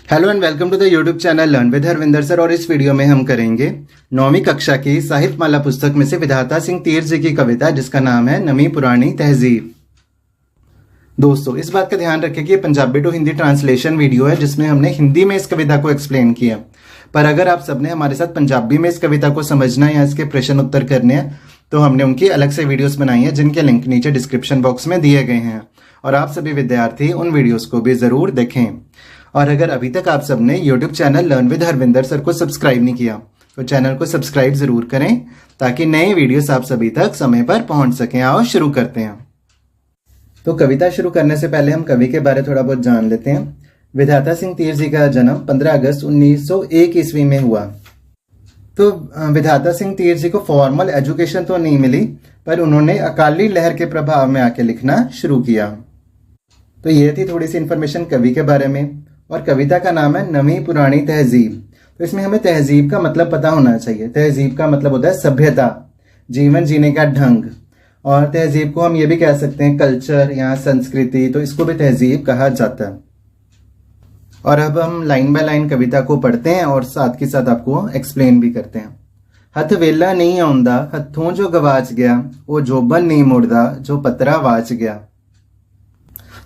Hello and welcome to the YouTube channel learn with Harvinder sir. और इस video में हम करेंगे 9वीं कक्षा की साहित्य माला पुस्तक में से विधाता सिंह तीर जी की कविता जिसका नाम है नमी पुरानी तहजीब। दोस्तों, इस बात का ध्यान रखें कि ये Punjabi to Hindi translation video है जिसमें हमने हिंदी में इस कविता को एक्सप्लेन किया। पर अगर आप सबने हमारे साथ पंजाबी में इस कविता को समझना है या इसके प्रश्न उत्तर करने हैं तो हमने उनकी अलग से वीडियोस बनाई है जिनके लिंक नीचे डिस्क्रिप्शन बॉक्स में दिए गए हैं और आप सभी विद्यार्थी उन वीडियोस को भी जरूर देखें। और अगर अभी तक आप सबने YouTube channel learn with Harvinder sir को सब्सक्राइब नहीं किया तो चैनल को सब्सक्राइब जरूर करें ताकि नए वीडियोस आप सभी तक समय पर पहुंच सकें। आओ शुरू करते हैं। तो कविता शुरू करने से पहले हम कवि के बारे थोड़ा बहुत जान लेते हैं। विधाता सिंह तीर जी का जन्म 15 अगस्त 1901 ईस्वी में हुआ। तो विधाता सिंह तीर जी को फॉर्मल एजुकेशन तो नहीं मिली पर उन्होंने अकाली लहर के प्रभाव में आके लिखना शुरू किया। तो ये थी थोड़ी सी इन्फॉर्मेशन कवि के बारे में। और कविता का नाम है नमी पुरानी तहजीब। तो इसमें हमें तहजीब का मतलब पता होना चाहिए। तहजीब का मतलब होता है सभ्यता, जीवन जीने का ढंग। और तहजीब को हम ये भी कह सकते हैं कल्चर या संस्कृति, तो इसको भी तहजीब कहा जाता है। और अब हम लाइन बाय लाइन कविता को पढ़ते हैं और साथ के साथ आपको एक्सप्लेन भी करते हैं। हथ वेला नहीं आउंदा हथों जो गवाच गया, वो जोबन नहीं मुड़दा जो पतरा वाच गया।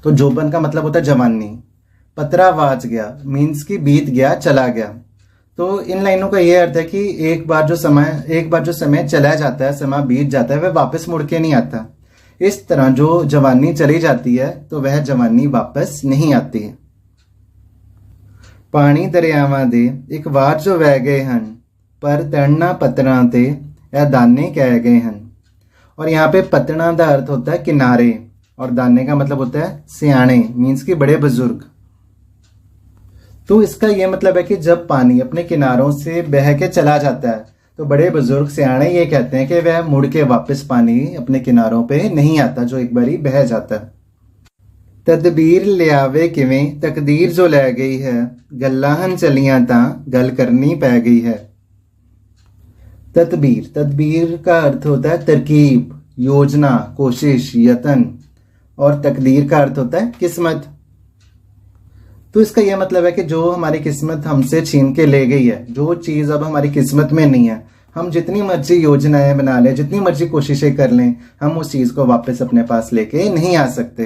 तो जोबन का मतलब होता है जवानी, पतरा वाच गया मीन्स की बीत गया, चला गया। तो इन लाइनों का यह अर्थ है कि एक बार जो समय चला जाता है, समय बीत जाता है, वह वापस मुड़ के नहीं आता। इस तरह जो जवानी चली जाती है तो वह जवानी वापस नहीं आती है। पानी दरियावां दे एक वार जो वह गए हन, पर तड़ना पतरा ते या दाने कह गए हन। और यहाँ पे पतना का अर्थ होता है किनारे और दाने का मतलब होता है सियाणे मीन्स की बड़े बुजुर्ग। तो इसका यह मतलब है कि जब पानी अपने किनारों से बह के चला जाता है तो बड़े बुजुर्ग सियाणे ये कहते हैं कि वह मुड़ के वापस पानी अपने किनारों पे नहीं आता जो एक बारी बह जाता है। तदबीर लियावे किवें तकदीर जो लै गई है, गल्लाहन चलियां तां गल करनी पै गई है। तदबीर का अर्थ होता है तरकीब, योजना, कोशिश, यत्न। और तकदीर का अर्थ होता है किस्मत। तो इसका यह मतलब है कि जो हमारी किस्मत हमसे छीन के ले गई है, जो चीज अब हमारी किस्मत में नहीं है, हम जितनी मर्जी योजनाएं बना लें, जितनी मर्जी कोशिशें कर लें, हम उस चीज को वापस अपने पास लेके नहीं आ सकते।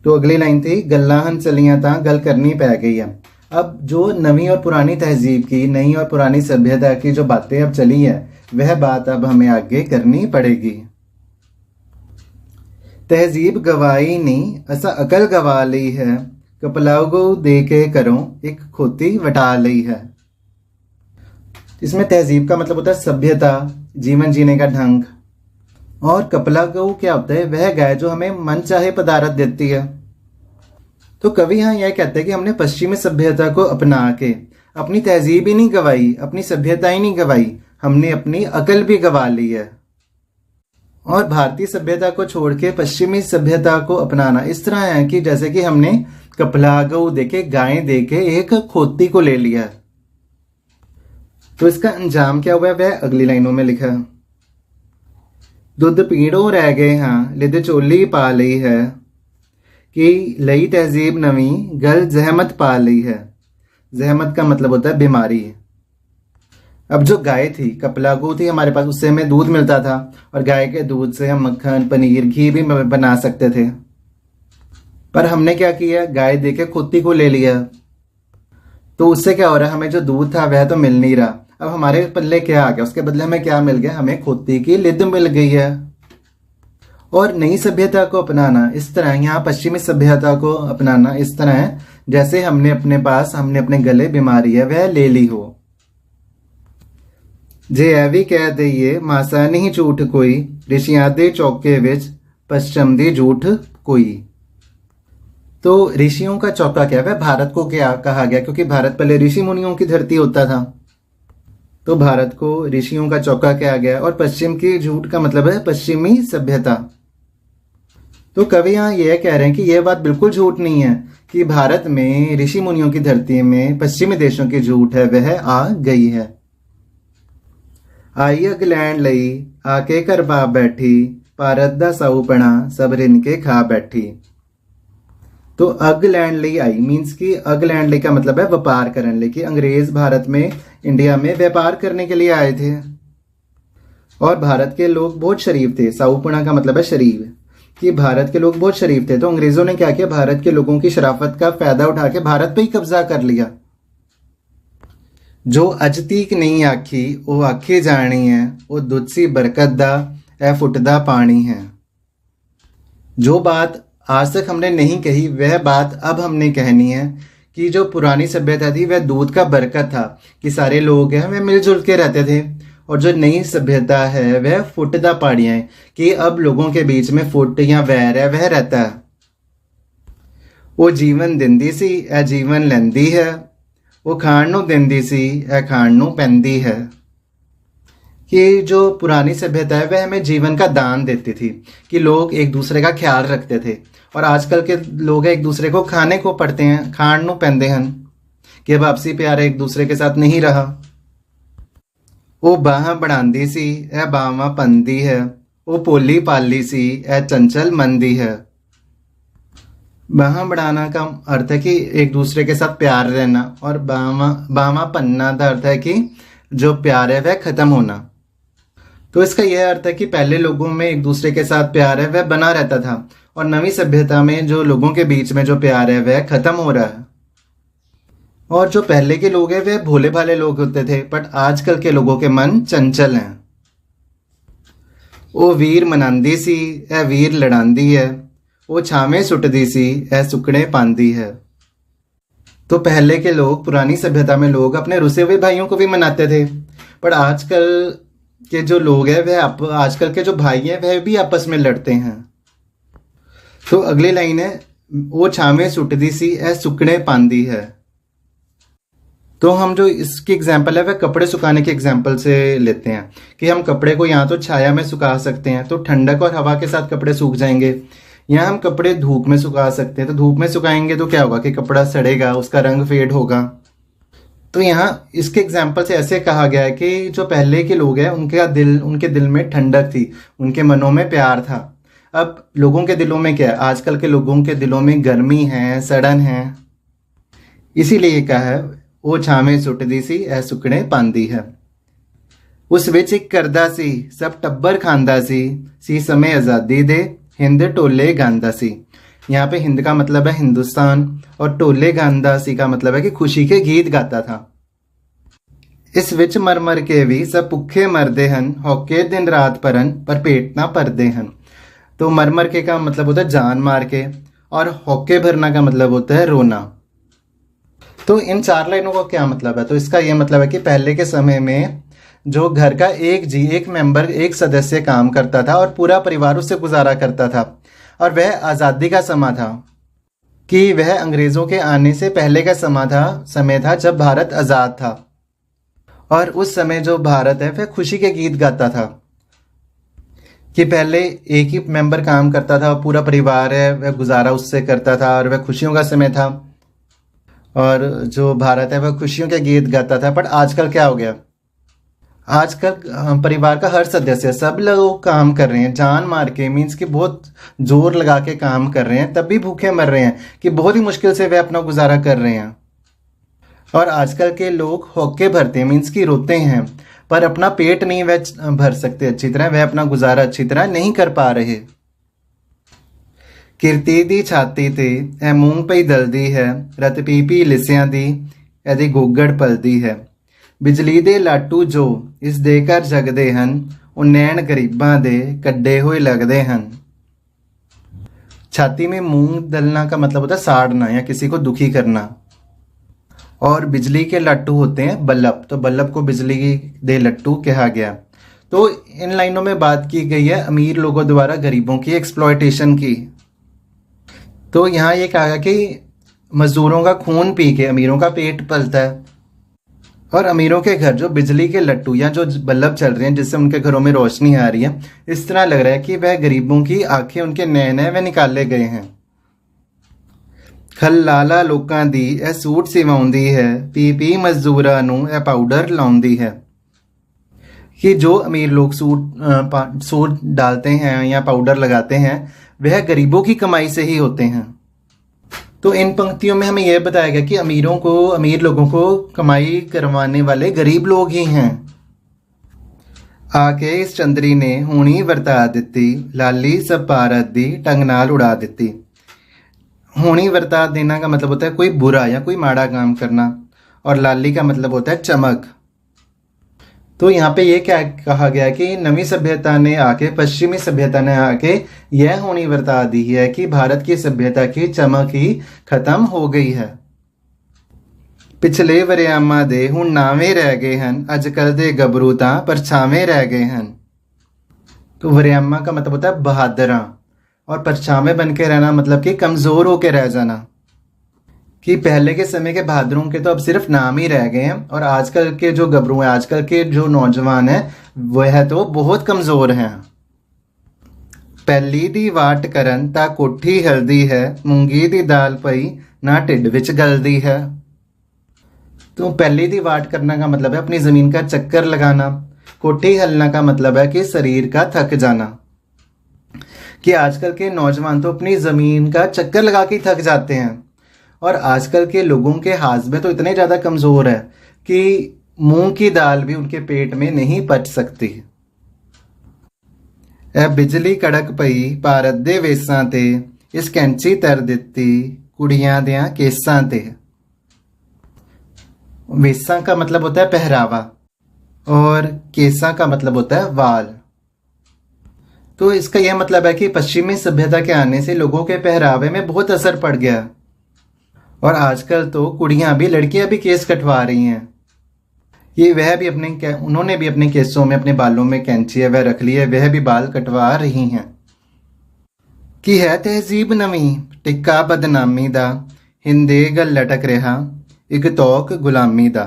तो अगली लाइन थी गल्लाहन चलियां तां गल करनी पै गई है। अब जो नवी और पुरानी तहजीब की, नई और पुरानी सभ्यता की जो बातें अब चली है वह बात अब हमें आगे करनी पड़ेगी। तहजीब गवाई नहीं असा अकल गवा ली है, कपलागो दे के करो एक खोती वटा ली है। इसमें तहजीब का मतलब होता है सभ्यता, जीवन जीने का ढंग। और कपलागो क्या होता है? वह गाय जो हमें मन चाहे पदार्थ देती है। तो कवि यहाँ यह कहते हैं कि हमने पश्चिमी सभ्यता को अपना के अपनी तहजीब ही नहीं गवाई, अपनी सभ्यता ही नहीं गवाई, हमने अपनी अकल भी गवा ली है। और भारतीय सभ्यता को छोड़ के पश्चिमी सभ्यता को अपनाना इस तरह है कि जैसे कि हमने कपलागो देके, गाय देके एक खोती को ले लिया। तो इसका अंजाम क्या हुआ है वह अगली लाइनों में लिखा है। दुध पीड़ो रह गए हाँ लिद चोली पा ली है, कि लई तहजीब नवी गल जहमत पा ली है। जहमत का मतलब होता है बीमारी। अब जो गाय थी, कपलागो थी हमारे पास, उससे हमें दूध मिलता था और गाय के दूध से हम मक्खन, पनीर, घी भी बना सकते थे। पर हमने क्या किया? गाय देके खोती को ले लिया। तो उससे क्या हो रहा है? हमें जो दूध था वह तो मिल नहीं रहा। अब हमारे पल्ले क्या आ गया? उसके बदले हमें क्या मिल गया? हमें खोती की लिद मिल गई है। और नई सभ्यता को अपनाना इस तरह, यहाँ पश्चिमी सभ्यता को अपनाना इस तरह है जैसे हमने अपने गले बीमारी है वह ले ली हो। जे एवी कह दईए मासा नहीं झूठ कोई, ऋषियां दे चौके विच पश्चिम दी झूठ कोई। तो ऋषियों का चौका क्या है? भारत को क्या कहा गया? क्योंकि भारत पहले ऋषि मुनियों की धरती होता था, तो भारत को ऋषियों का चौका कहा गया। और पश्चिम की झूठ का मतलब है पश्चिमी सभ्यता। तो कवि यहाँ यह कह रहे हैं कि यह बात बिल्कुल झूठ नहीं है कि भारत में ऋषि मुनियों की धरती में पश्चिमी देशों की झूठ है वह आ गई है। आई इंग्लैंड लई आके घर पा बैठी, भारत दा साऊपना सब रिन के खा बैठी। तो अग लैंड ਲਈ आई मीन्स कि अग लैंड ਲਈ का मतलब है व्यापार करने ਲਈ कि अंग्रेज भारत में इंडिया में व्यापार करने के लिए आए थे और भारत के लोग बहुत शरीफ थे। साउपुणा का मतलब है शरीफ, कि भारत के लोग बहुत शरीफ थे। तो अंग्रेजों ने क्या किया, भारत के लोगों की शराफत का फायदा उठा के भारत पे ही कब्जा कर लिया। जो अज तक नहीं आखी वो आखी जानी है, वो दुध सी बरकत दा ए फुटदा पानी है। जो बात आज तक हमने नहीं कही वह बात अब हमने कहनी है कि जो पुरानी सभ्यता थी वह दूध का बरकत था, कि सारे लोग हैं वह मिलजुल के रहते थे। और जो नई सभ्यता है वह फुटदा पाड़ियाँ है, कि अब लोगों के बीच में फुट या वैर है वह रहता है। वो जीवन दिंदी सी ए जीवन लैंदी है, वो खाण नूं दिंदी सी ए खाण नूं पैंदी है। कि जो पुरानी सभ्यता है वह हमें जीवन का दान देती थी, कि लोग एक दूसरे का ख्याल रखते थे। और आजकल के लोग एक दूसरे को खाने को पड़ते हैं, खाण नूं पैंदे हन, कि अब आपसी प्यार एक दूसरे के साथ नहीं रहा। वो बाह बढ़ांदी सी ए बावा पंदी है, वो पोली पाली सी ए चंचल मंदी है। बाह बढ़ाना का अर्थ है कि एक दूसरे के साथ प्यार रहना, और बावा पन्ना का अर्थ है कि जो प्यार है वह खत्म होना। तो इसका यह अर्थ है कि पहले लोगों में एक दूसरे के साथ प्यार है वह बना रहता था, और नवी सभ्यता में जो लोगों के बीच में जो प्यार है वह खत्म हो रहा है। और जो पहले के लोग हैं वह भोले भाले लोग होते थे, बट आजकल के लोगों के मन चंचल हैं। वो वीर मनांदी सी ए वीर लड़ांदी है, वो छावे सुटदी सी ए सुकड़े पांदी है। तो पहले के लोग, पुरानी सभ्यता में लोग अपने रुसे हुए भाइयों को भी मनाते थे, पर आजकल के जो लोग हैं वह आजकल के जो भाई हैं वह भी आपस में लड़ते हैं। तो अगली लाइन है, वो छावे सुटदी सी ए सुकड़े पांदी है। तो हम जो इसकी एग्जाम्पल है वह कपड़े सुखाने के एग्जाम्पल से लेते हैं, कि हम कपड़े को यहाँ तो छाया में सुखा सकते हैं, तो ठंडक और हवा के साथ कपड़े सूख जाएंगे। यहाँ हम कपड़े धूप में सुखा सकते हैं, तो धूप में सुखाएंगे तो क्या होगा कि कपड़ा सड़ेगा, उसका रंग फेड होगा। तो यहाँ इसके एग्जाम्पल से ऐसे कहा गया है कि जो पहले के लोग हैं उनके दिल में ठंडक थी, उनके मनों में प्यार था। अब लोगों के दिलों में क्या है, आजकल के लोगों के दिलों में गर्मी है, सड़न है। इसीलिए कहा है वो छावे सुटदी सी ए सुकड़े पांदी है। उस विच एक करदा सी सब टब्बर खांदा सी समय आज़ादी दे हिंद टोले गांदा सी। यहाँ पे हिंद का मतलब है हिंदुस्तान, और टोले गांदा सी का मतलब है कि खुशी के गीत गाता था। इस विच मर मर के भी सब भुखे मरदे हन, हौके दिन रात परन पर पेट ना भरदे हन। तो मर मर के का मतलब होता है जान मार के, और हौके भरना का मतलब होता है रोना। तो इन 4 लाइनों का क्या मतलब है, तो इसका यह मतलब है कि पहले के समय में जो घर का एक मेंबर, एक सदस्य काम करता था और पूरा परिवार उससे गुजारा करता था, और वह आज़ादी का समय था, कि वह अंग्रेज़ों के आने से पहले का समय था जब भारत आज़ाद था। और उस समय जो भारत है वह खुशी के गीत गाता था, कि पहले एक ही मेंबर काम करता था और पूरा परिवार है वह गुजारा उससे करता था, और वह खुशियों का समय था, और जो भारत है वह खुशियों के गीत गाता था। पर आजकल क्या हो गया, आजकल परिवार का हर सदस्य, सब लोग काम कर रहे हैं जान मार के, मीन्स कि बहुत जोर लगा के काम कर रहे हैं, तब भी भूखे मर रहे हैं, कि बहुत ही मुश्किल से वे अपना गुजारा कर रहे हैं। और आजकल के लोग हौके भरते हैं, मीन्स कि रोते हैं, पर अपना पेट नहीं वह भर सकते अच्छी तरह, वह अपना गुजारा अच्छी तरह नहीं कर पा रहे। किरती दी छाती ते ए मूंग पई दलदी है, रत पी पी लिसियां दी एदी गोगड़ पलदी है। बिजली दे लाटू जो इस दे घर जगदे हन, ਉਹ नैन गरीबां दे कड्डे हुए लगदे हन। छाती में मूंग दलना का मतलब होता है साड़ना या किसी को दुखी करना। और बिजली के लट्टू होते हैं बल्लभ, तो बल्लभ को बिजली दे लट्टू कहा गया। तो इन लाइनों में बात की गई है अमीर लोगों द्वारा गरीबों की एक्सप्लॉयटेशन की। तो यहाँ ये कहा कि मजदूरों का खून पी के अमीरों का पेट पलता है, और अमीरों के घर जो बिजली के लट्टू या जो बल्ब चल रहे हैं जिससे उनके घरों में रोशनी आ रही है, इस तरह लग रहा है कि वह गरीबों की आंखें, उनके नैन है वह निकाले गए हैं। खल लाला लोकां दी ए सूट सिवाउंदी है, पी पी मजदूरां नूं ए पाउडर लाउंदी है। कि जो अमीर लोग सूट डालते हैं या पाउडर लगाते हैं वह गरीबों की कमाई से ही होते हैं। तो इन पंक्तियों में हमें यह बताया गया कि अमीर लोगों को कमाई करवाने वाले गरीब लोग ही हैं। आके इस चंद्री ने हूणी वरता दिती, लाली सब पारत दी, टंग नाल उड़ा दिती। हूणी वरता देना का मतलब होता है कोई बुरा या कोई माड़ा काम करना, और लाली का मतलब होता है चमक। तो यहाँ पे ये क्या कहा गया कि नवी सभ्यता ने आके, पश्चिमी सभ्यता ने आके यह होनी बता दी है कि भारत की सभ्यता की चमक ही खत्म हो गई है। पिछले वरियामा दे हुण नावे रह गए हन, अजकल दे गबरू तां परछावे रह गए हन। तो वरियामा का मतलब होता है बहादुरा, और परछावे बन के रहना मतलब कि कमजोर होके रह जाना, कि पहले के समय के बहादुरों के तो अब सिर्फ नाम ही रह गए हैं, और आजकल के जो गबरू हैं, आजकल के जो नौजवान हैं, वह तो बहुत कमजोर हैं। पहली दी वाट करन ता कोठी हिलदी है, मूंगी दी दाल पई ना ढिड विच गलदी है। तो पहली दी वाट करना का मतलब है अपनी जमीन का चक्कर लगाना, कोठी हिलना का मतलब है कि शरीर का थक जाना, कि आजकल के नौजवान तो अपनी जमीन का चक्कर लगा के थक जाते हैं, और आजकल के लोगों के हाजमे तो इतने ज़्यादा कमज़ोर है कि मूंग की दाल भी उनके पेट में नहीं पच सकती। ए बिजली कड़क पई भारत दे वेसां ते, इस कैंची तर दिती कुड़ियां दियां केसां ते। वेसां का मतलब होता है पहरावा, और केसां का मतलब होता है वाल। तो इसका यह मतलब है कि पश्चिमी सभ्यता के आने से लोगों के पहरावे में बहुत असर पड़ गया, और आजकल तो कुड़ियां भी, लड़कियां भी केस कटवा रही हैं। उन्होंने भी अपने केसों में, अपने बालों में कैंची है वह रख ली है, वह भी बाल कटवा रही हैं। कि है तहजीब नवी टिक्का बदनामी दा, हिंदे गल लटक रहा एक तौक गुलामी दा।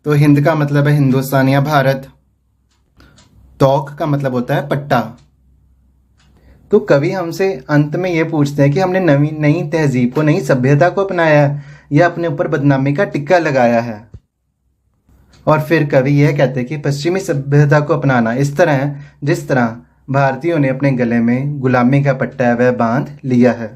तो हिंद का मतलब है हिंदुस्तान या भारत, तौक का मतलब होता है पट्टा। तो कवि हमसे अंत में यह पूछते हैं कि हमने नई तहजीब को, नई सभ्यता को अपनाया है या अपने ऊपर बदनामी का टिक्का लगाया है। और फिर कवि यह कहते हैं कि पश्चिमी सभ्यता को अपनाना इस तरह है जिस तरह भारतीयों ने अपने गले में गुलामी का पट्टा वह बांध लिया है।